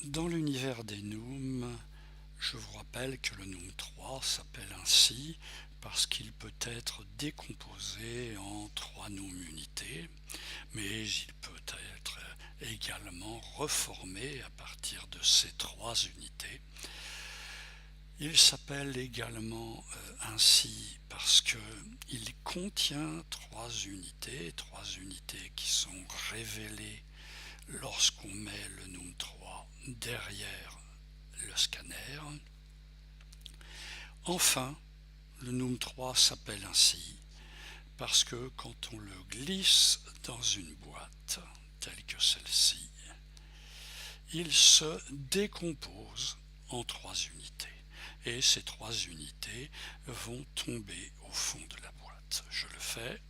Dans l'univers des Noum, je vous rappelle que le Noum 3 s'appelle ainsi parce qu'il peut être décomposé en 3 Noum unités, mais il peut être également reformé à partir de ces 3 unités. Il s'appelle également ainsi parce qu'il contient 3 unités qui sont révélées lorsqu'on met le Noum 3 derrière le scanner. Enfin, le Noum 3 s'appelle ainsi parce que quand on le glisse dans une boîte telle que celle-ci, il se décompose en 3 unités. Et ces 3 unités vont tomber au fond de la boîte. Je le fais.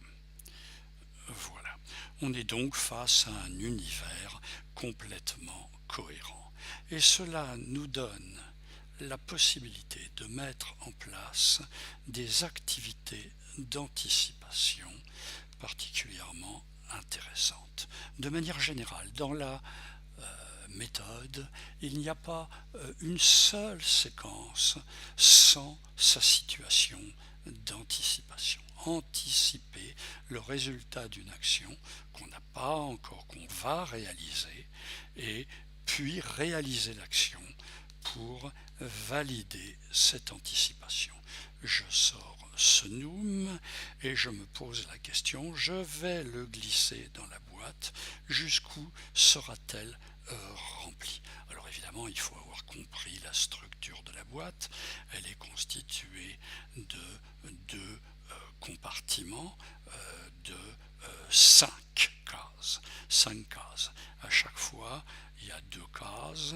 Voilà. On est donc face à un univers complètement cohérent. Et cela nous donne la possibilité de mettre en place des activités d'anticipation particulièrement intéressantes. De manière générale, dans la méthode, il n'y a pas une seule séquence sans sa situation d'anticipation. Anticiper le résultat d'une action qu'on n'a pas encore, qu'on va réaliser, et puis réaliser l'action pour valider cette anticipation. Je sors ce Noum et je me pose la question, je vais le glisser dans la boîte, jusqu'où sera-t-elle remplie? Alors évidemment, il faut avoir compris la structure de la boîte. Elle est constituée de 2 compartiments de 5 cases. 5 cases. À chaque fois, il y a 2 cases.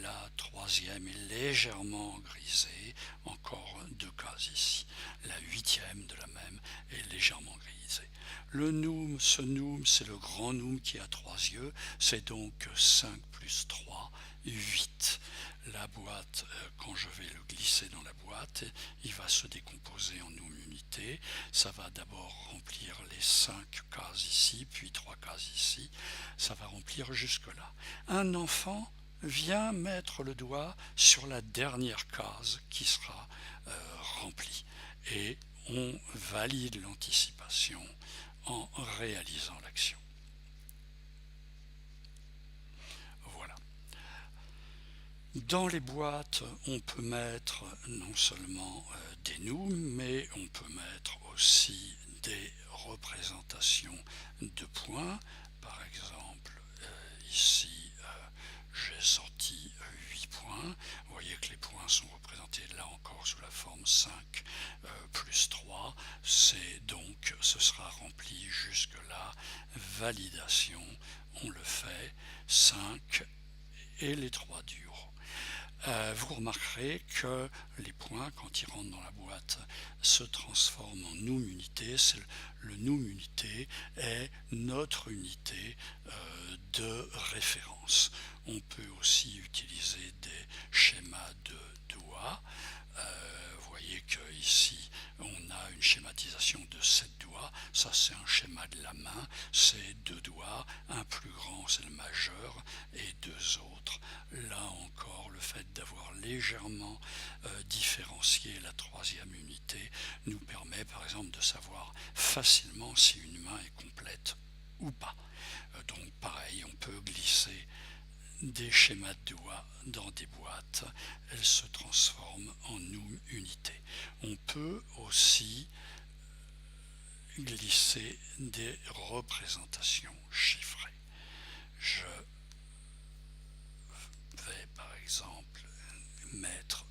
La troisième est légèrement grisée, encore 2 cases ici. La 8e de la même est légèrement grisée. Le Noum, ce Noum, c'est le grand Noum qui a 3 yeux, c'est donc 5 plus 3, 8. La boîte, quand je vais le glisser dans la boîte, il va se décomposer en Noum unités. Ça va d'abord remplir les 5 cases ici, puis 3 cases ici. Ça va remplir jusque-là. Un enfant vient mettre le doigt sur la dernière case qui sera remplie. Et on valide l'anticipation en réalisant l'action. Voilà. Dans les boîtes, on peut mettre non seulement des Noum, mais on peut mettre aussi des représentations de points. Par exemple, ici, j'ai sorti 8 points. Vous voyez que les points sont représentés là encore sous la forme 5 plus 3. Ce sera rempli jusque-là. Validation, on le fait. 5 et les 3 du haut. Vous remarquerez que les points, quand ils rentrent dans la boîte, se transforment en Noum unité. Le Noum unité est notre unité de référence. On peut aussi utiliser des schémas de doigts. Vous voyez qu'ici, on a une schématisation de 7 doigts. Ça, c'est un schéma de la main. C'est 2 doigts. Un plus grand, c'est le majeur, et 2 autres. Là encore, le fait d'avoir légèrement différencié la troisième unité nous permet, par exemple, de savoir facilement si une main est complète ou pas. Donc, pareil, on peut glisser des schémas de doigts dans des boîtes, elles se transforment en Noum unités. On peut aussi glisser des représentations chiffrées. Je vais par exemple mettre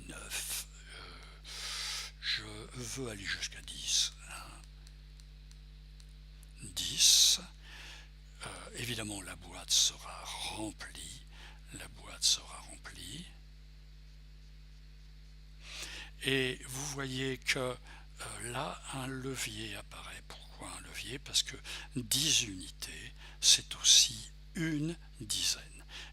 9, je veux aller jusqu'à 10. 10. Évidemment, la boîte sera remplie. Et vous voyez que là, un levier apparaît. Pourquoi un levier? Parce que 10 unités, c'est aussi une dizaine.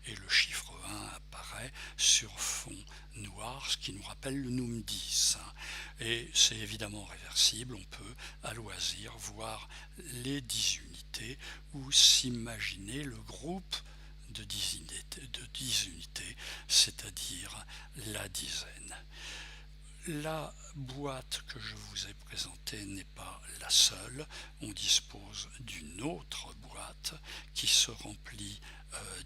Et le chiffre 1 apparaît sur fond noir, ce qui nous rappelle le Noum 10. Et c'est évidemment réversible, on peut à loisir voir les 10 unités ou s'imaginer le groupe de 10 unités, c'est-à-dire la dizaine. La boîte que je vous ai présentée n'est pas la seule. On dispose d'une autre boîte qui se remplit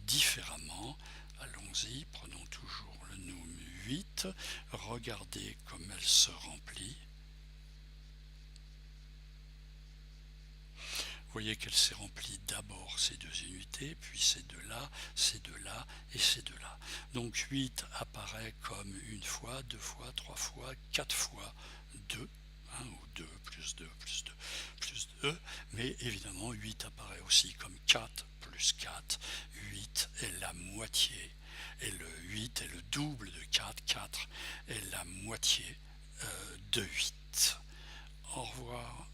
différemment. Allons-y, prenons toujours le Noum 8. Regardez comme elle se remplit. Vous voyez qu'elle s'est remplie d'abord ces deux unités, puis ces deux-là, ces deux-là et ces deux-là. Donc 8 apparaît comme une fois, deux fois, trois fois, quatre fois 2, ou 2 plus 2 plus 2 plus 2, mais évidemment 8 apparaît aussi comme 4 plus 4, 8 est la moitié, et le 8 est le double de 4, 4 est la moitié de 8. Au revoir.